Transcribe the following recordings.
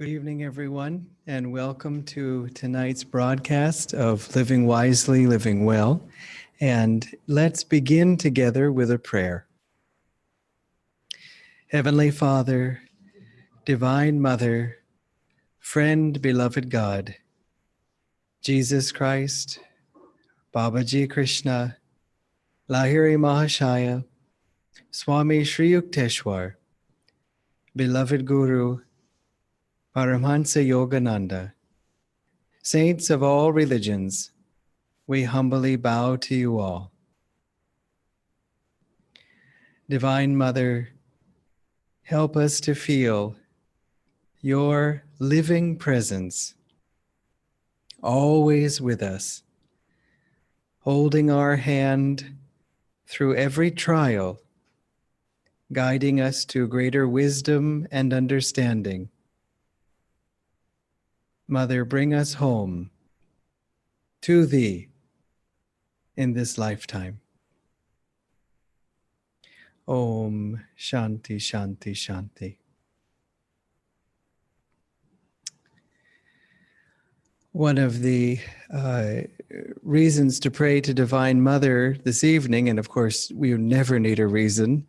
Good evening, everyone, and welcome to tonight's broadcast of Living Wisely, Living Well. And let's begin together with a prayer. Heavenly Father, Divine Mother, Friend, Beloved God, Jesus Christ, Babaji Krishna, Lahiri Mahashaya, Swami Sri Yukteswar, Beloved Guru, Paramhansa Yogananda, Saints of all religions, we humbly bow to you all. Divine Mother, help us to feel your living presence always with us, holding our hand through every trial, guiding us to greater wisdom and understanding. Mother, bring us home to thee in this lifetime. Om Shanti Shanti Shanti. One of the reasons to pray to Divine Mother this evening, and of course we never need a reason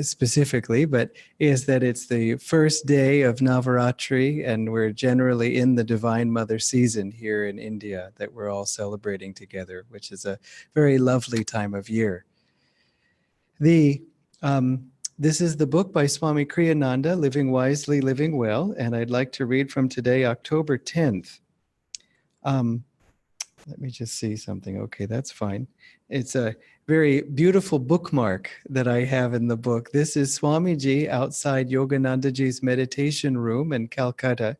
specifically, but is that it's the first day of Navaratri, and we're generally in the Divine Mother season here in India that we're all celebrating together, which is a very lovely time of year. This is the book by Swami Kriyananda, Living Wisely, Living Well, and I'd like to read from today, October 10th. Let me just see something. Okay, that's fine. It's a very beautiful bookmark that I have in the book. This is Swamiji outside Yoganandaji's meditation room in Calcutta.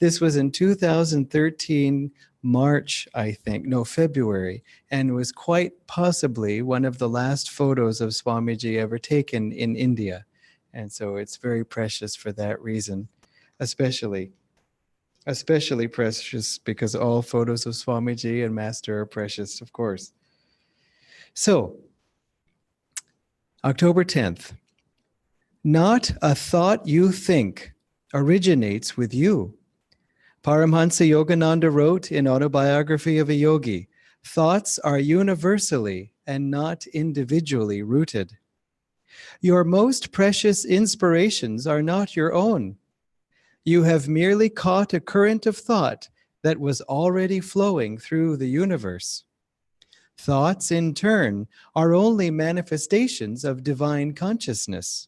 This was in 2013, March, I think, no, February, and was quite possibly one of the last photos of Swamiji ever taken in India. And so it's very precious for that reason, especially precious because all photos of Swamiji and Master are precious, of course. So, October 10th. Not a thought you think originates with you. Paramhansa Yogananda wrote in Autobiography of a Yogi, thoughts are universally and not individually rooted. Your most precious inspirations are not your own. You have merely caught a current of thought that was already flowing through the universe. Thoughts, in turn, are only manifestations of divine consciousness.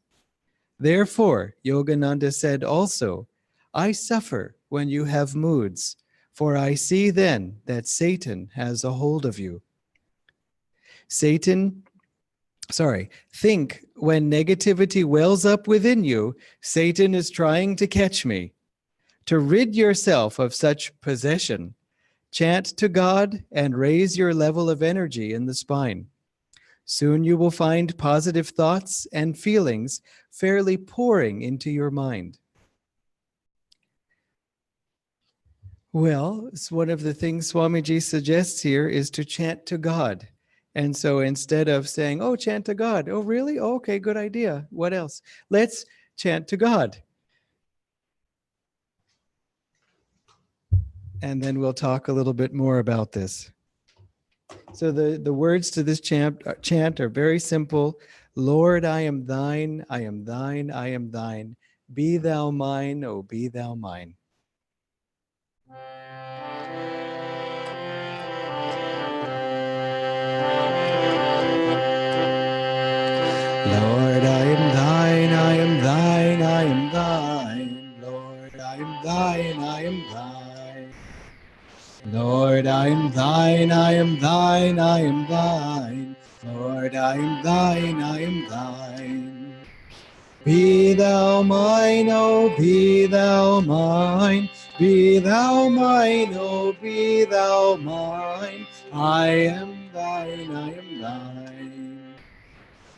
Therefore, Yogananda said also, I suffer when you have moods, for I see then that Satan has a hold of you. Think when negativity wells up within you, Satan is trying to catch me. To rid yourself of such possession, chant to God and raise your level of energy in the spine. Soon you will find positive thoughts and feelings fairly pouring into your mind. Well, it's one of the things Swamiji suggests here is to chant to God. And so instead of saying, oh, chant to God. Oh, really? Oh, okay, good idea. What else? Let's chant to God. And then we'll talk a little bit more about this. So the words to this chant are very simple. Lord, I am thine, I am thine, I am thine. Be thou mine, oh, be thou mine. Lord, I am thine, I am thine, I am thine. Lord, I am thine, I am thine. Lord, I am thine, I am thine, I am thine. Lord, I am thine, I am thine. Be thou mine, oh, be thou mine. Be thou mine, oh, be thou mine. I am thine, I am thine.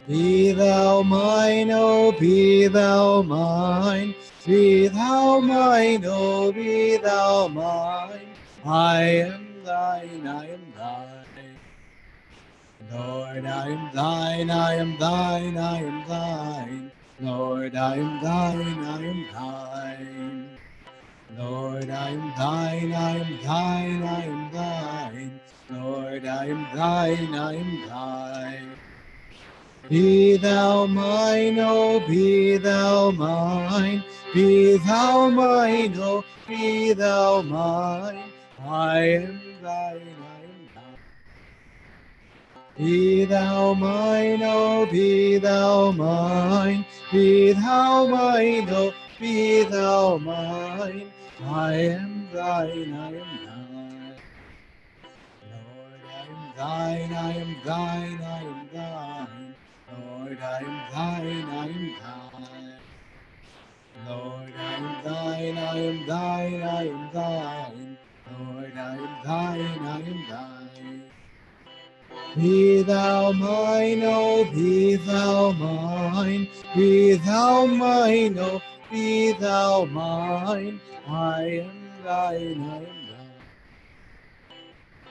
Be thou mine, oh, be thou mine. Be thou mine, oh, be thou mine. I am thine, I am thine. Lord, I am thine, I am thine, I am thine. Lord, I am thine, I am thine. Lord, I am thine, I am thine, I am thine. Lord, I am thine, I am thine. Be thou mine, oh, be thou mine. Be thou mine, oh, be thou mine. I am thine, I am thine. Be thou mine, oh, be thou mine. Be thou mine, oh, be thou mine. I am thine, I am thine. Lord, I am thine, I am thine, I am thine. Lord, I am thine, I am thine. Lord, I am thine, I am thine, I am thine. Lord, I am thine, I am thine. Be thou mine, oh, be thou mine. Be thou mine, oh, be thou mine. I am thine, I am thine.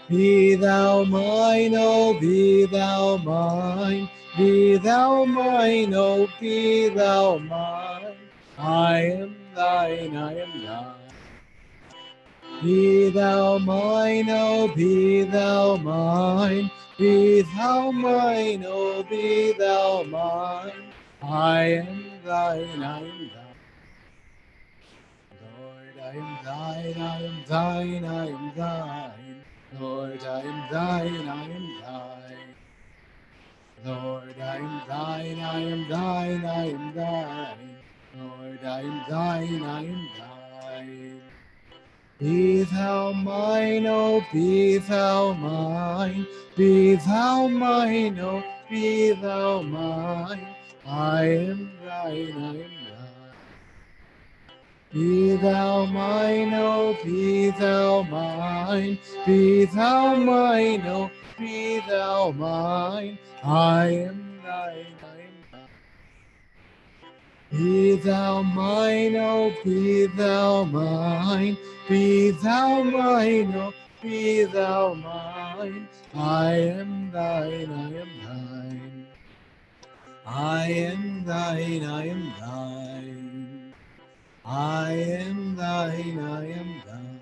Be thou mine, oh, be thou mine. Be thou mine, oh, be thou mine. I am thine, I am thine. Be thou mine, oh, be thou mine. Be thou mine, oh, be thou mine. I am thine, I am thine. Lord, I am thine, I am thine, I am thine. Lord, I am thine, I am thine. Lord, I am thine, I am thine, I am thine. Lord, I am thine, I am thine. Be thou mine, oh, be thou mine. Be thou mine, oh, be thou mine. I am thine, I am thine. Be thou mine, oh, be thou mine. Be thou mine, oh, be thou mine. I am thine, I am thine. Be thou mine, oh, be thou mine. Be thou mine, oh, be thou mine. I am thine, I am thine. I am thine, I am thine. I am thine, I am thine.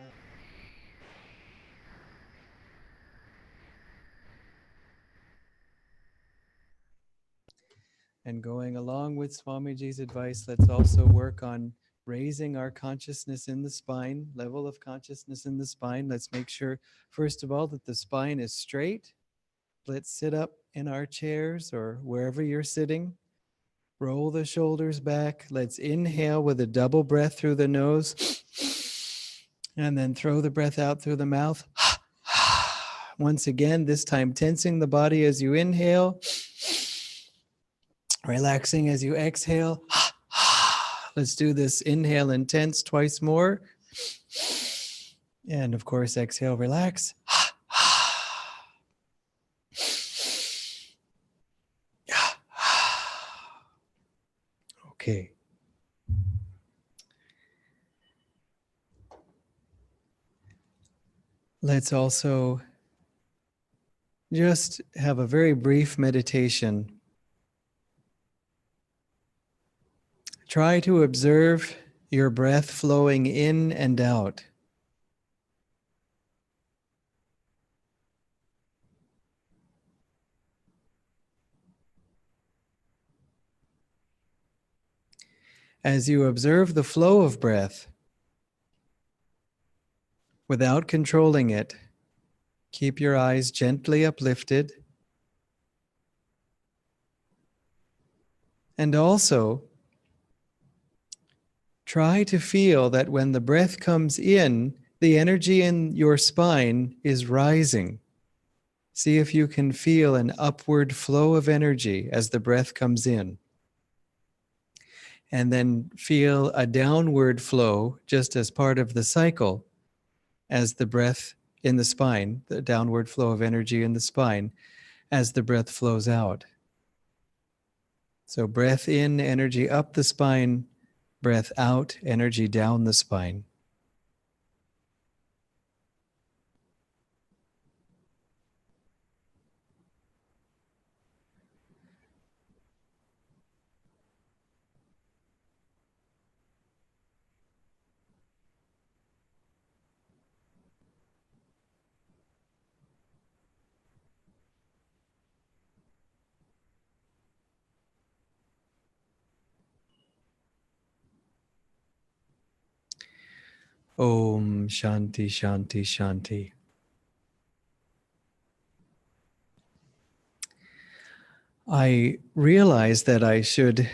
And going along with Swamiji's advice, let's also work on raising our consciousness in the spine, level of consciousness in the spine. Let's make sure, first of all, that the spine is straight. Let's sit up in our chairs or wherever you're sitting. Roll the shoulders back. Let's inhale with a double breath through the nose. And then throw the breath out through the mouth. Once again, this time tensing the body as you inhale. Relaxing as you exhale. Let's do this. Inhale and tense twice more. And of course, exhale, relax. Okay. Let's also just have a very brief meditation. Try to observe your breath flowing in and out. As you observe the flow of breath, without controlling it, keep your eyes gently uplifted. And also, try to feel that when the breath comes in, the energy in your spine is rising. See if you can feel an upward flow of energy as the breath comes in. And then feel a downward flow just as part of the cycle as the breath in the spine, the downward flow of energy in the spine as the breath flows out. So breath in, energy up the spine, breath out, energy down the spine. Om Shanti Shanti Shanti. I realized that I should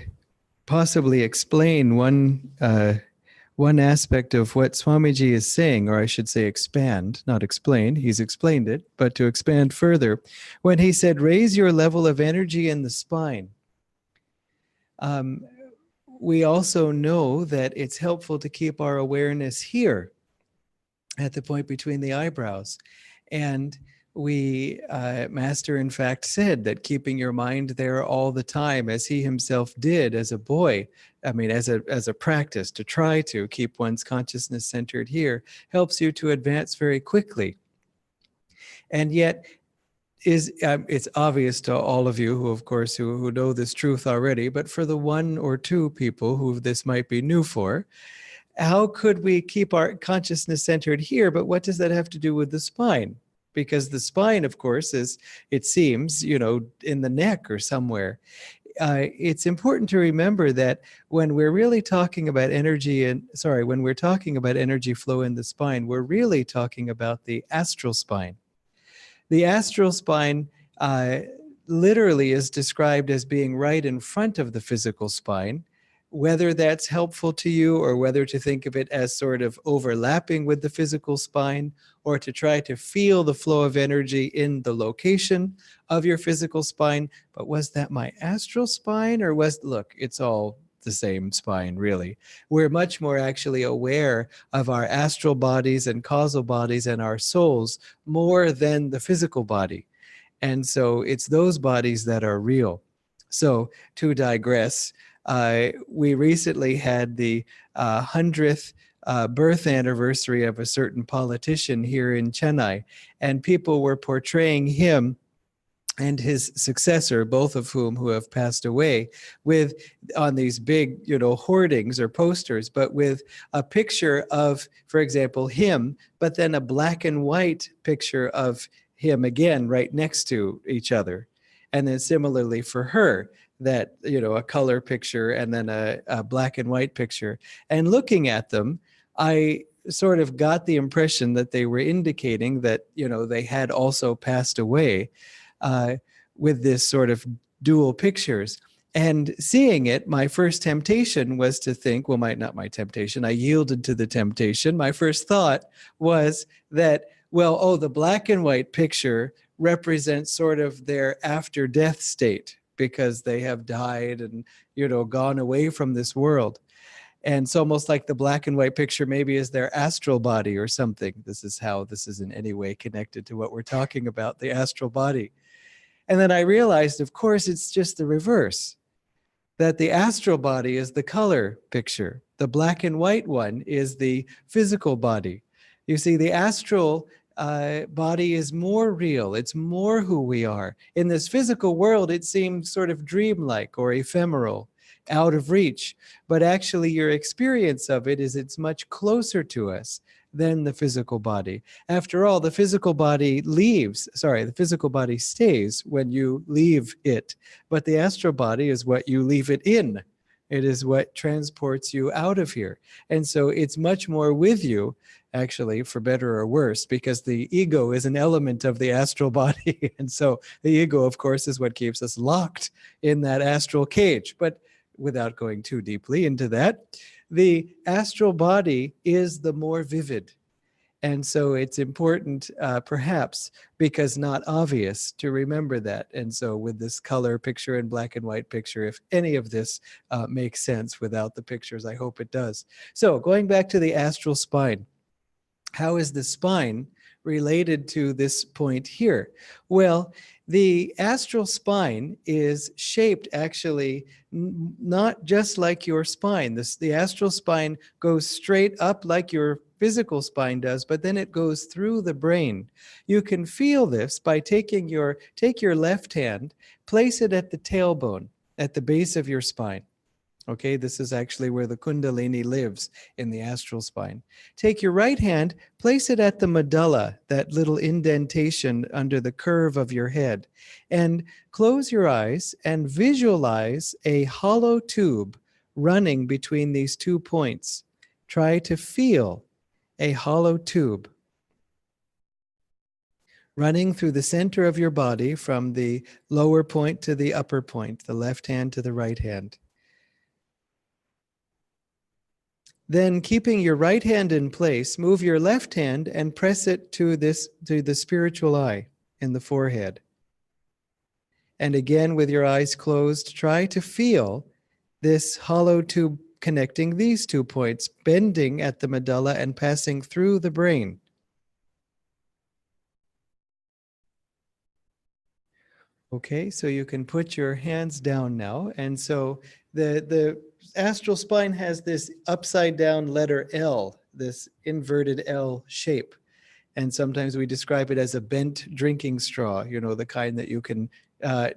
possibly explain one aspect of what Swamiji is saying, or I should say expand, not explain. He's explained it, but to expand further. When he said, raise your level of energy in the spine, we also know that it's helpful to keep our awareness here at the point between the eyebrows. And Master in fact said that keeping your mind there all the time, as he himself did as a boy, I mean, as a practice, to try to keep one's consciousness centered here, helps you to advance very quickly. And yet, it's obvious to all of you who, of course, who know this truth already, but for the one or two people who this might be new for, how could we keep our consciousness centered here? But what does that have to do with the spine? Because the spine, of course, is, it seems, in the neck or somewhere. It's important to remember that when we're really talking about when we're talking about energy flow in the spine, we're really talking about the astral spine. The astral spine literally is described as being right in front of the physical spine. Whether that's helpful to you, or whether to think of it as sort of overlapping with the physical spine, or to try to feel the flow of energy in the location of your physical spine. But was that my astral spine, or look, it's all the same spine, really. We're much more actually aware of our astral bodies and causal bodies and our souls more than the physical body. And so it's those bodies that are real. So to digress, we recently had the 100th birth anniversary of a certain politician here in Chennai, and people were portraying him and his successor, both of who have passed away, on these big, hoardings or posters, but with a picture of, for example, him, but then a black and white picture of him again right next to each other. And then similarly for her, that, a color picture and then a black and white picture. And looking at them, I sort of got the impression that they were indicating that, they had also passed away with this sort of dual pictures. And seeing it, my first temptation was to think, not my temptation, I yielded to the temptation. My first thought was that, the black and white picture represents sort of their after death state, because they have died and, gone away from this world. And it's almost like the black and white picture maybe is their astral body or something. This is in any way connected to what we're talking about, the astral body. And then I realized, of course, it's just the reverse, that the astral body is the color picture. The black and white one is the physical body. You see, the astral body is more real. It's more who we are. In this physical world, it seems sort of dreamlike or ephemeral, out of reach. But actually, your experience of it is it's much closer to us than the physical body. After all, the physical body stays when you leave it. But the astral body is what you leave it in. It is what transports you out of here. And so it's much more with you, actually, for better or worse, because the ego is an element of the astral body. And so the ego, of course, is what keeps us locked in that astral cage. But without going too deeply into that, the astral body is the more vivid. And so it's important, perhaps, because not obvious, to remember that. And so with this color picture and black and white picture, if any of this makes sense without the pictures, I hope it does. So going back to the astral spine, how is the spine related to this point here? Well, the astral spine is shaped actually not just like your spine. The astral spine goes straight up like your physical spine does, but then it goes through the brain. You can feel this by take your left hand, place it at the tailbone, at the base of your spine. Okay, this is actually where the Kundalini lives, in the astral spine. Take your right hand, place it at the medulla, that little indentation under the curve of your head, and close your eyes and visualize a hollow tube running between these 2 points. Try to feel a hollow tube running through the center of your body from the lower point to the upper point, the left hand to the right hand. Then, keeping your right hand in place, move your left hand and press it to the spiritual eye in the forehead. And again, with your eyes closed, try to feel this hollow tube connecting these 2 points, bending at the medulla and passing through the brain. Okay, so you can put your hands down now. And so the astral spine has this upside down letter L, this inverted L shape. And sometimes we describe it as a bent drinking straw, the kind that you can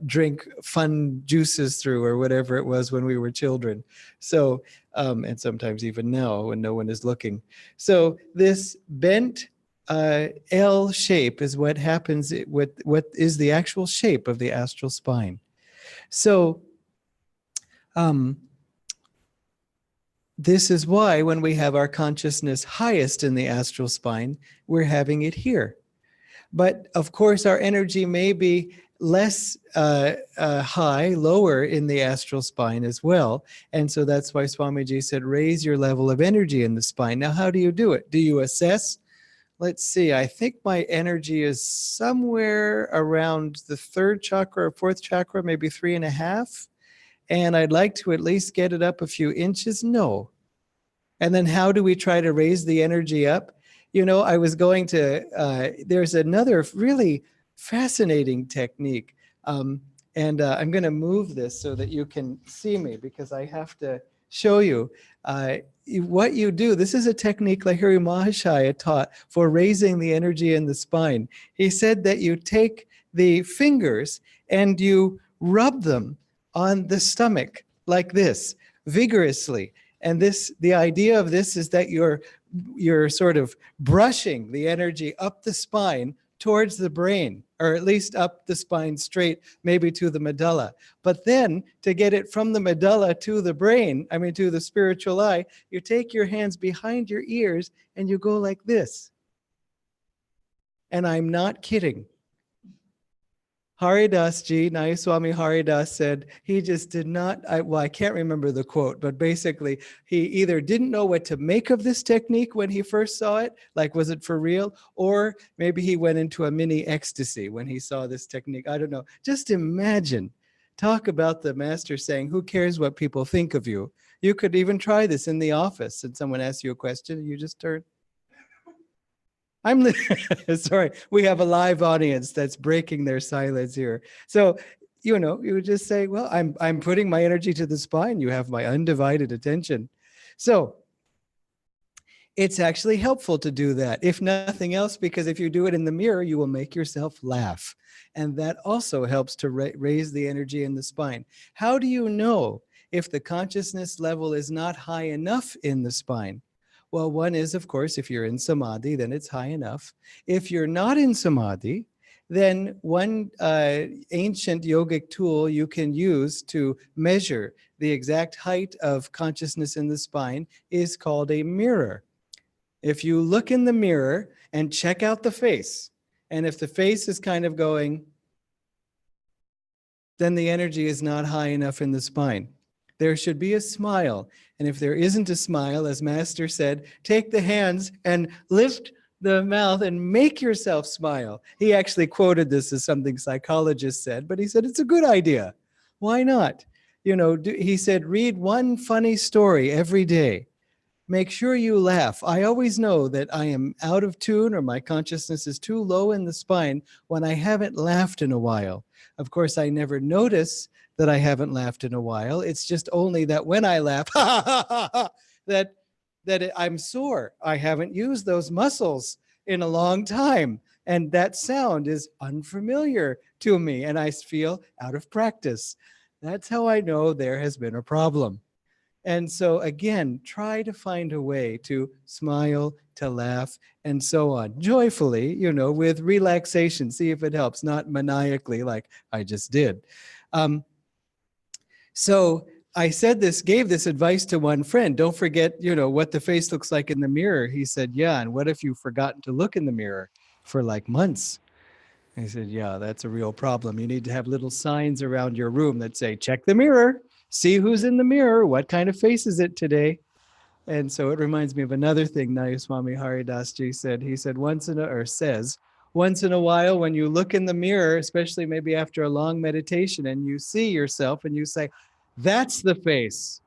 drink fun juices through or whatever it was when we were children. So, and sometimes even now when no one is looking. So this bent L shape is what happens with what is the actual shape of the astral spine. So this is why when we have our consciousness highest in the astral spine, we're having it here. But of course, our energy may be less high, lower in the astral spine as well. And so that's why Swamiji said, raise your level of energy in the spine. Now, how do you do it? Do you assess? Let's see, I think my energy is somewhere around the third chakra or fourth chakra, maybe 3.5. And I'd like to at least get it up a few inches. No. And then how do we try to raise the energy up? I was going to, there's another really fascinating technique. And I'm going to move this so that you can see me because I have to show you what you do. This is a technique Lahiri Mahashaya taught for raising the energy in the spine. He said that you take the fingers and you rub them on the stomach like this, vigorously. And the idea of this is that you're sort of brushing the energy up the spine towards the brain, or at least up the spine straight, maybe to the medulla. But then to get it from the medulla to the brain, to the spiritual eye, you take your hands behind your ears and you go like this. And I'm not kidding. Haridas Ji, Nayaswami Haridas said he just did not, I can't remember the quote, but basically he either didn't know what to make of this technique when he first saw it, like was it for real? Or maybe he went into a mini ecstasy when he saw this technique. I don't know. Just imagine, talk about the master saying, who cares what people think of you? You could even try this in the office and someone asks you a question and you just turn. I'm sorry, we have a live audience that's breaking their silence here. So, you would just say, well, I'm putting my energy to the spine. You have my undivided attention. So it's actually helpful to do that, if nothing else, because if you do it in the mirror, you will make yourself laugh. And that also helps to raise the energy in the spine. How do you know if the consciousness level is not high enough in the spine? Well, one is, of course, if you're in samadhi, then it's high enough. If you're not in samadhi, then one ancient yogic tool you can use to measure the exact height of consciousness in the spine is called a mirror. If you look in the mirror and check out the face, and if the face is kind of going, then the energy is not high enough in the spine. There should be a smile. And if there isn't a smile, as Master said, take the hands and lift the mouth and make yourself smile. He actually quoted this as something psychologists said, but he said, it's a good idea. Why not? He said, read one funny story every day. Make sure you laugh. I always know that I am out of tune or my consciousness is too low in the spine when I haven't laughed in a while. Of course, I never notice that I haven't laughed in a while. It's just only that when I laugh, that I'm sore. I haven't used those muscles in a long time. And that sound is unfamiliar to me. And I feel out of practice. That's how I know there has been a problem. And so again, try to find a way to smile, to laugh, and so on. Joyfully, with relaxation. See if it helps, not maniacally like I just did. So I gave this advice to one friend. Don't forget, what the face looks like in the mirror. He said, yeah. And what if you've forgotten to look in the mirror for like months? I said, yeah, that's a real problem. You need to have little signs around your room that say, check the mirror, see who's in the mirror, what kind of face is it today? And so it reminds me of another thing Nayaswami Haridasji said. He said, once in a while, when you look in the mirror, especially maybe after a long meditation, and you see yourself and you say, that's the face.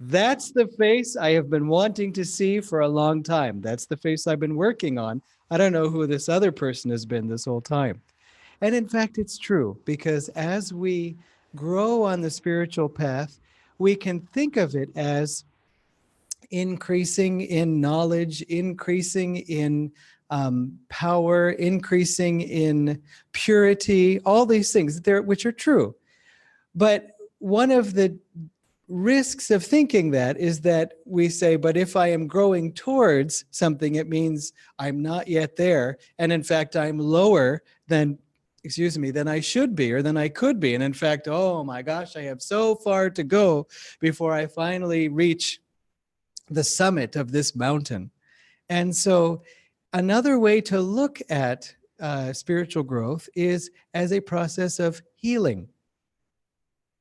That's the face I have been wanting to see for a long time. That's the face I've been working on. I don't know who this other person has been this whole time. And in fact, it's true, because as we grow on the spiritual path, we can think of it as increasing in knowledge, increasing in power, increasing in purity, all these things which are true. But one of the risks of thinking that is that we say, but if I am growing towards something, it means I'm not yet there. And in fact, I'm lower than I should be or than I could be. And in fact, oh my gosh, I have so far to go before I finally reach the summit of this mountain. And so another way to look at spiritual growth is as a process of healing.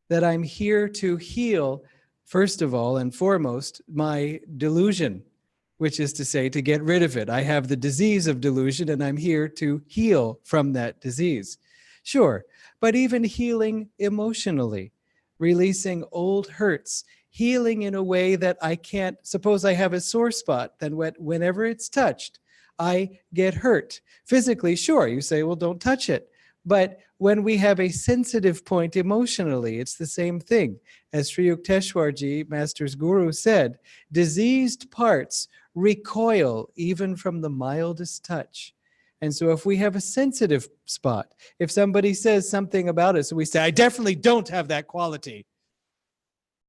That I'm here to heal, first of all and foremost, my delusion, which is to say, to get rid of it. I have the disease of delusion, and I'm here to heal from that disease. Sure, but even healing emotionally, releasing old hurts, healing in a way that I can't, suppose I have a sore spot, then whenever it's touched, I get hurt. Physically, sure, you say, well, don't touch it. But when we have a sensitive point emotionally, it's the same thing. As Sri Yukteswarji, Master's Guru, said, diseased parts recoil even from the mildest touch. And so if we have a sensitive spot, if somebody says something about us, and we say, I definitely don't have that quality.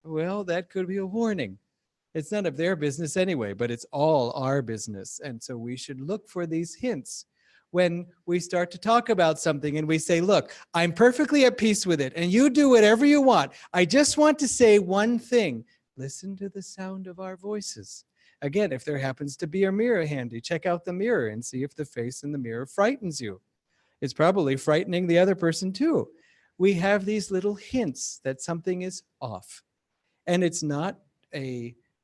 Well, that could be a warning. It's none of their business anyway, but it's all our business. And so we should look for these hints. When we start to talk about something and we say, look, I'm perfectly at peace with it, and you do whatever you want. I just want to say one thing. Listen to the sound of our voices. Again, if there happens to be a mirror handy, check out the mirror and see if the face in the mirror frightens you. It's probably frightening the other person too. We have these little hints that something is off. And it's not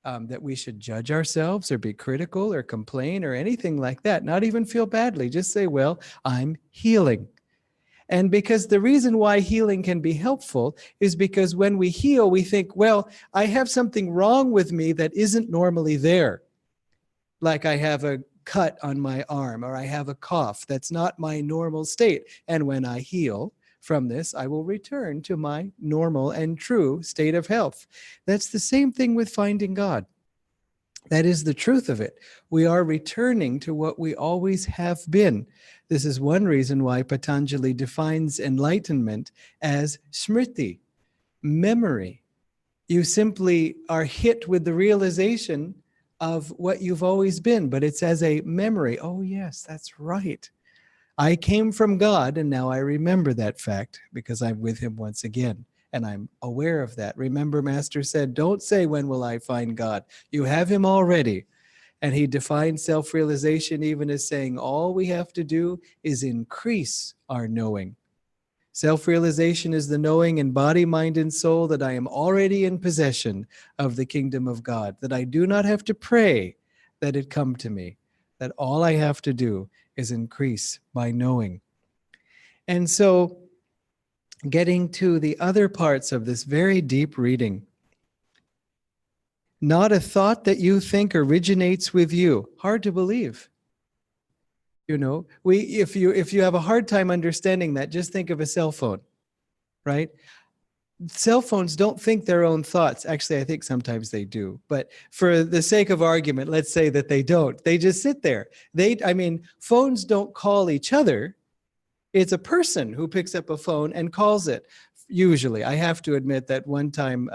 that we should judge ourselves or be critical or complain or anything like that. Not even feel badly. Just say, well, I'm healing. And because the reason why healing can be helpful is because when we heal, we think, well, I have something wrong with me that isn't normally there. Like I have a cut on my arm, or I have a cough. That's not my normal state. And when I heal from this, I will return to my normal and true state of health. That's the same thing with finding God. That is the truth of it. We are returning to what we always have been. This is one reason why Patanjali defines enlightenment as smriti, memory. You simply are hit with the realization of what you've always been, but it's as a memory. Oh yes, that's right. I came from God, and now I remember that fact because I'm with him once again, and I'm aware of that. Remember, Master said, don't say, when will I find God? You have him already. And he defined self-realization even as saying, all we have to do is increase our knowing. Self-realization is the knowing in body, mind, and soul that I am already in possession of the kingdom of God, that I do not have to pray that it come to me, that all I have to do is increase my knowing. And so getting to the other parts of this very deep reading. Not a thought that you think originates with you. Hard to believe. You know, if you have a hard time understanding that, just think of a cell phone, right? Cell phones don't think their own thoughts. Actually, I think sometimes they do. But for the sake of argument, let's say that they don't. They just sit there. Phones don't call each other. It's a person who picks up a phone and calls it. Usually, I have to admit that one time,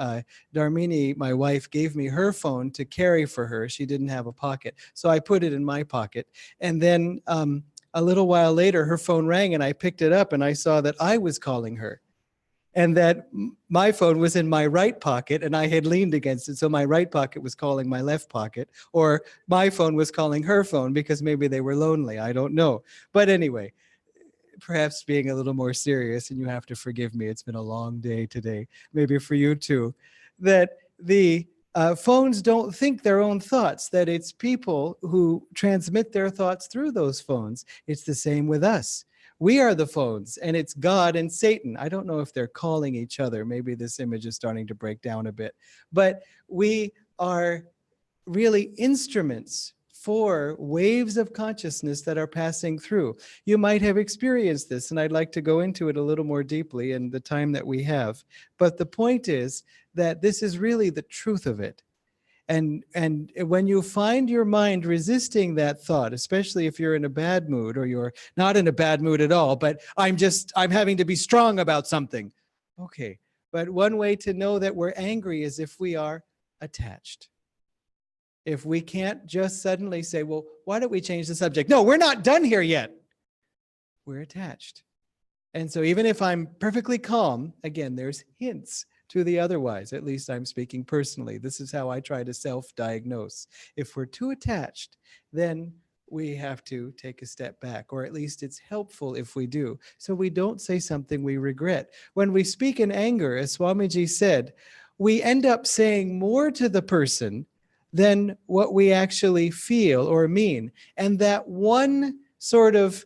Dharmini, my wife, gave me her phone to carry for her. She didn't have a pocket. So I put it in my pocket. And then a little while later, her phone rang and I picked it up and I saw that I was calling her. and that my phone was in my right pocket and I had leaned against it. So my right pocket was calling my left pocket, or my phone was calling her phone because maybe they were lonely. I don't know. But anyway, perhaps being a little more serious, and you have to forgive me, it's been a long day today, maybe for you too, that the phones don't think their own thoughts, that it's people who transmit their thoughts through those phones. It's the same with us. We are the phones, and it's God and Satan. I don't know if they're calling each other. Maybe this image is starting to break down a bit, but we are really instruments for waves of consciousness that are passing through. You might have experienced this, and I'd like to go into it a little more deeply in the time that we have. But the point is that this is really the truth of it. And when you find your mind resisting that thought, especially if you're in a bad mood, or you're not in a bad mood at all, but I'm having to be strong about something. Okay, but one way to know that we're angry is if we are attached. If we can't just suddenly say, well, why don't we change the subject? No, we're not done here yet. We're attached. And so even if I'm perfectly calm, again, there's hints to the otherwise. At least I'm speaking personally. This is how I try to self-diagnose. If we're too attached, then we have to take a step back, or at least it's helpful if we do, so we don't say something we regret. When we speak in anger, as Swamiji said, we end up saying more to the person than what we actually feel or mean. And that one sort of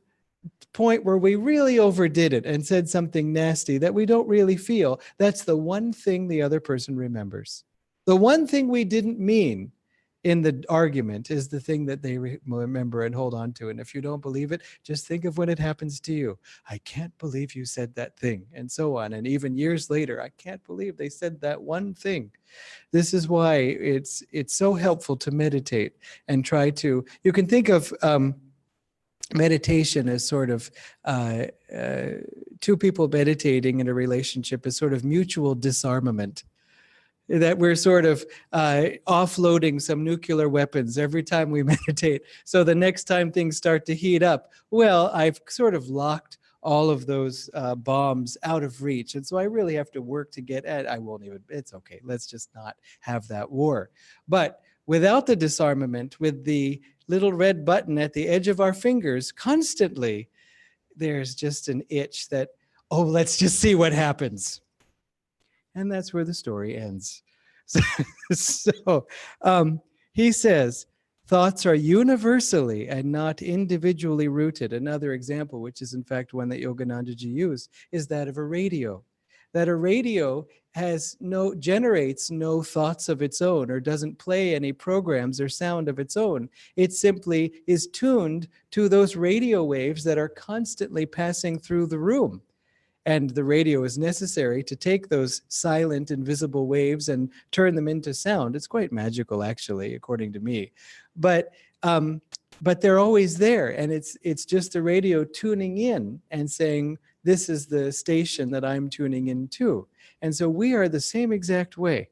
point where we really overdid it and said something nasty that we don't really feel, that's the one thing the other person remembers. The one thing we didn't mean in the argument is the thing that they remember and hold on to. And if you don't believe it, just think of when it happens to you. I can't believe you said that thing, and so on. And even years later, I can't believe they said that one thing. This is why it's so helpful to meditate and try to, you can think of meditation as sort of two people meditating in a relationship as sort of mutual disarmament. That we're sort of offloading some nuclear weapons every time we meditate. So the next time things start to heat up, well, I've sort of locked all of those bombs out of reach. And so I really have to work to get at, it's okay, let's just not have that war. But without the disarmament, with the little red button at the edge of our fingers, constantly, there's just an itch that, oh, let's just see what happens. And that's where the story ends. So he says, thoughts are universally and not individually rooted. Another example, which is in fact one that Yoganandaji used, is that of a radio. That a radio generates no thoughts of its own, or doesn't play any programs or sound of its own. It simply is tuned to those radio waves that are constantly passing through the room. And the radio is necessary to take those silent, invisible waves and turn them into sound. It's quite magical, actually, according to me. But they're always there, and it's just the radio tuning in and saying, this is the station that I'm tuning into. And so we are the same exact way.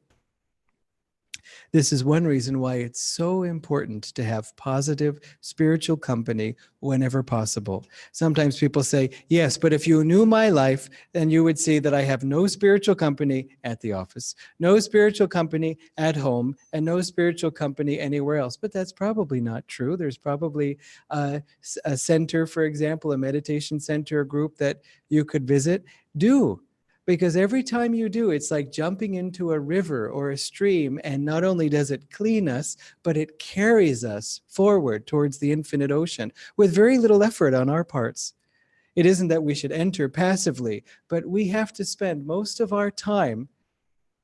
This is one reason why it's so important to have positive spiritual company whenever possible. Sometimes people say, yes, but if you knew my life, then you would see that I have no spiritual company at the office, no spiritual company at home, and no spiritual company anywhere else. But that's probably not true. There's probably a center, for example, a meditation center, a group that you could visit. Do. Because every time you do, it's like jumping into a river or a stream, and not only does it clean us, but it carries us forward towards the infinite ocean with very little effort on our parts. It isn't that we should enter passively, but we have to spend most of our time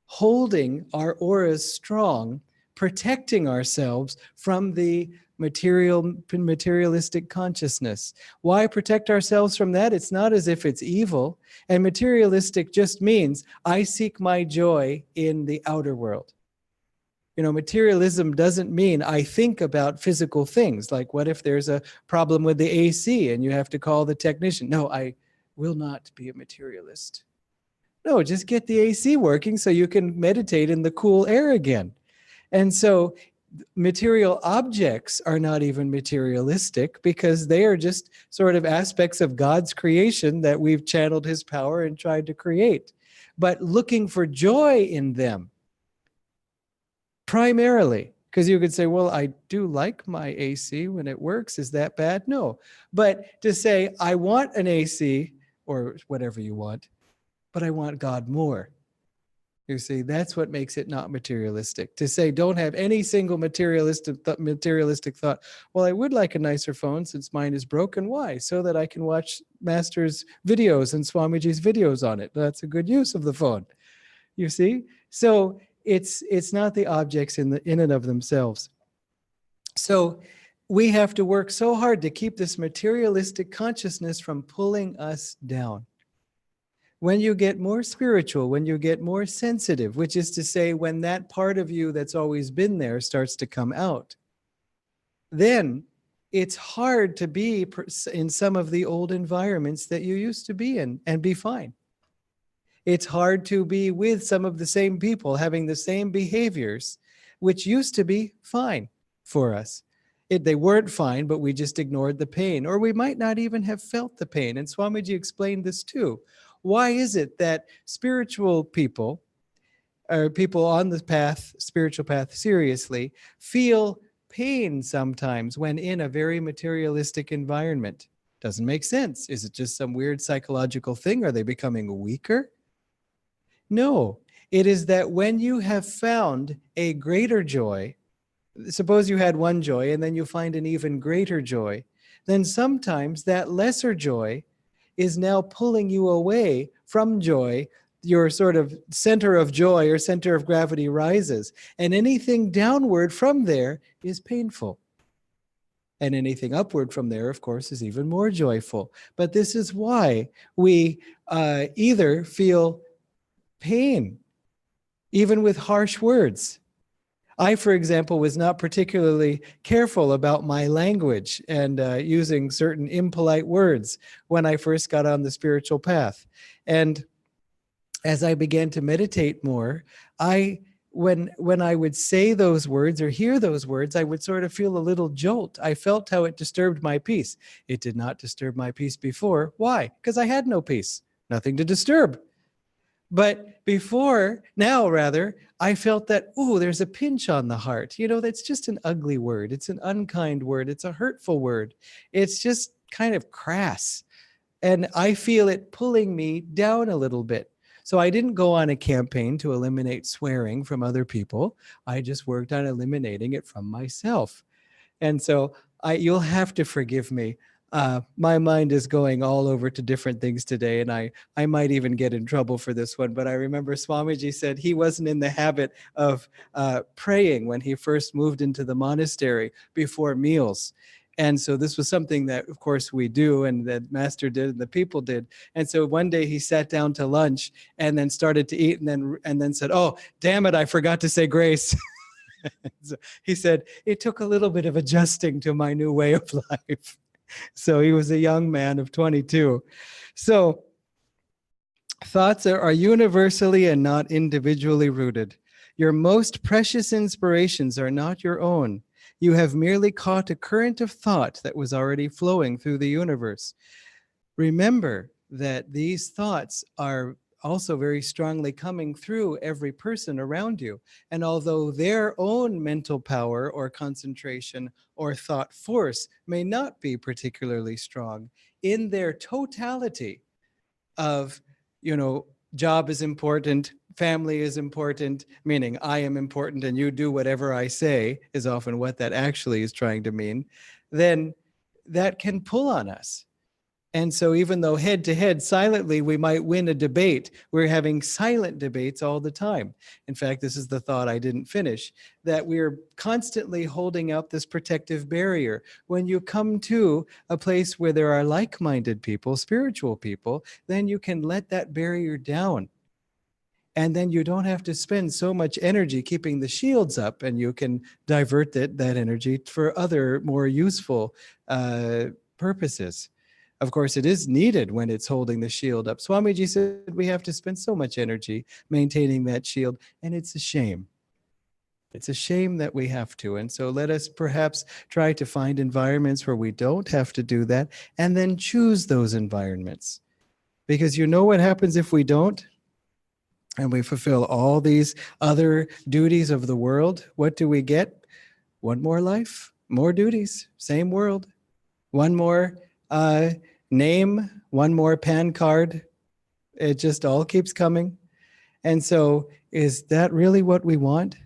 holding our auras strong, protecting ourselves from the materialistic consciousness. Why protect ourselves from that? It's not as if it's evil. And materialistic just means I seek my joy in the outer world. You know, materialism doesn't mean I think about physical things. Like, what if there's a problem with the AC and you have to call the technician? No, I will not be a materialist. No, just get the AC working so you can meditate in the cool air again. And so material objects are not even materialistic, because they are just sort of aspects of God's creation that we've channeled his power and tried to create. but looking for joy in them primarily. Because you could say, well, I do like my AC when it works. Is that bad? No. But to say, I want an AC or whatever you want, but I want God more. You see, that's what makes it not materialistic. To say, don't have any single materialistic thought. Well, I would like a nicer phone since mine is broken. Why? So that I can watch Master's videos and Swamiji's videos on it. That's a good use of the phone. You see? So it's not the objects in and of themselves. So we have to work so hard to keep this materialistic consciousness from pulling us down. When you get more spiritual, when you get more sensitive, which is to say, when that part of you that's always been there starts to come out, then it's hard to be in some of the old environments that you used to be in and be fine. It's hard to be with some of the same people having the same behaviors, which used to be fine for us. They weren't fine, but we just ignored the pain, or we might not even have felt the pain. And Swamiji explained this too. Why is it that spiritual people, or people on the path, spiritual path, seriously, feel pain sometimes when in a very materialistic environment? Doesn't make sense. Is it just some weird psychological thing? Are they becoming weaker? No, it is that when you have found a greater joy, suppose you had one joy and then you find an even greater joy, then sometimes that lesser joy is now pulling you away from joy. Your sort of center of joy or center of gravity rises, and anything downward from there is painful. And anything upward from there, of course, is even more joyful. But this is why we either feel pain, even with harsh words. I, for example, was not particularly careful about my language and using certain impolite words when I first got on the spiritual path. And as I began to meditate more, when I would say those words or hear those words, I would sort of feel a little jolt. I felt how it disturbed my peace. It did not disturb my peace before. Why? Because I had no peace, nothing to disturb. But now rather, I felt that, there's a pinch on the heart. That's just an ugly word. It's an unkind word. It's a hurtful word. It's just kind of crass. And I feel it pulling me down a little bit. So I didn't go on a campaign to eliminate swearing from other people. I just worked on eliminating it from myself. And so you'll have to forgive me. My mind is going all over to different things today, and I might even get in trouble for this one, but I remember Swamiji said he wasn't in the habit of praying when he first moved into the monastery before meals. And so this was something that, of course, we do, and that Master did, and the people did. And so one day he sat down to lunch and then started to eat, and then said, "Oh, damn it, I forgot to say grace." So he said, it took a little bit of adjusting to my new way of life. So he was a young man of 22. So thoughts are universally and not individually rooted. Your most precious inspirations are not your own. You have merely caught a current of thought that was already flowing through the universe. Remember that these thoughts are also very strongly coming through every person around you. And although their own mental power or concentration or thought force may not be particularly strong, in their totality of, job is important, family is important, meaning I am important and you do whatever I say, is often what that actually is trying to mean, then that can pull on us. And so even though head to head, silently, we might win a debate, we're having silent debates all the time. In fact, this is the thought I didn't finish, that we're constantly holding out this protective barrier. When you come to a place where there are like-minded people, spiritual people, then you can let that barrier down. And then you don't have to spend so much energy keeping the shields up, and you can divert that energy for other more useful purposes. Of course, it is needed when it's holding the shield up. Swamiji said we have to spend so much energy maintaining that shield, and it's a shame. It's a shame that we have to. And so let us perhaps try to find environments where we don't have to do that, and then choose those environments. Because you know what happens if we don't? and we fulfill all these other duties of the world, what do we get? One more life, more duties, same world, one more name, one more PAN card. It just all keeps coming. And so, is that really what we want?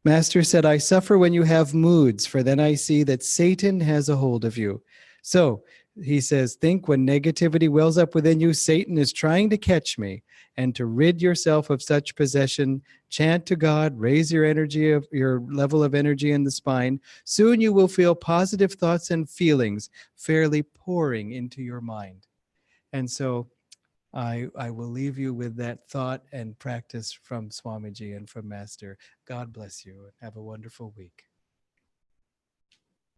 Master said, I suffer when you have moods, for then I see that Satan has a hold of you. So he says, think when negativity wells up within you, Satan is trying to catch me. And to rid yourself of such possession, chant to God, raise your energy, of your level of energy in the spine. Soon you will feel positive thoughts and feelings fairly pouring into your mind. And so I will leave you with that thought and practice from Swamiji and from Master. God bless you and have a wonderful week.